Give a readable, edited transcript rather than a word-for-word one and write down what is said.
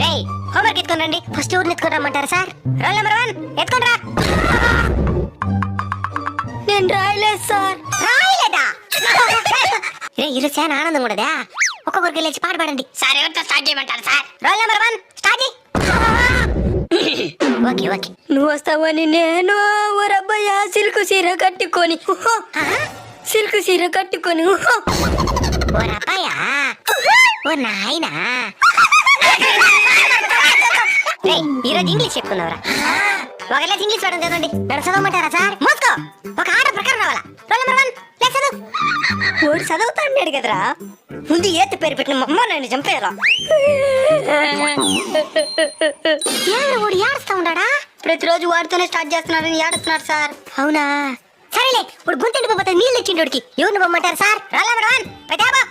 రేయ్ హోంవర్క్ ఎత్తుకొని రండి. ఫస్ట్ ఊరిని ఎత్తుకొని రమ్మంటారా సార్? రోల్ నెంబర్ 1 ఎత్తుకొని రా. నేను రాయలేదు సార్. రాయలేదా? రే ఈరోజు చాలా ఆనందం కూడదా? ఒక్కొక్కరికి లేచి పాట పాడండి. సార్ ఎవరితో స్టార్ట్ చేయమంటారు సార్? రోల్ నెంబర్ 1 స్టార్ట్ చేయి. Okay okay. నువ్వు వస్తావని నేను ఊరబ్బయ్య సిల్కు సీర కట్టుకొని సిల్కు సీర కట్టుకొని ఓ రబ్బాయా, ఓ నాయనా. ఈరోజు ఇంగ్లీష్ చెప్పుకున్నావురా. ఒకళ్ళ ఇంగ్లీష్ పడడం చదవండి. నన్ను చదవమంటారా సార్? మోసుకో, ఒక ఆట ప్రకారం రావాలా. రోల్ నెంబర్ 1 లేక చదువు. వాడు చదువుతా అన్నాడు కదరా, ముందు ఏతి పేరు పెట్టిన అమ్మ నన్ను చంపేరా. ఏడు వాడు ఏడుస్తా ఉన్నాడా? ప్రతిరోజు వాడితోనే స్టార్ట్ చేస్తున్నారని ఏడుస్తున్నాడు సార్. అవునా, సరేలే. ఇప్పుడు గొంతు ఎండిపోతే నీళ్ళు ఇచ్చిండోడికి ఎవరిని పొమ్మంటారు సార్? Roll number 1 పెట్టాబా.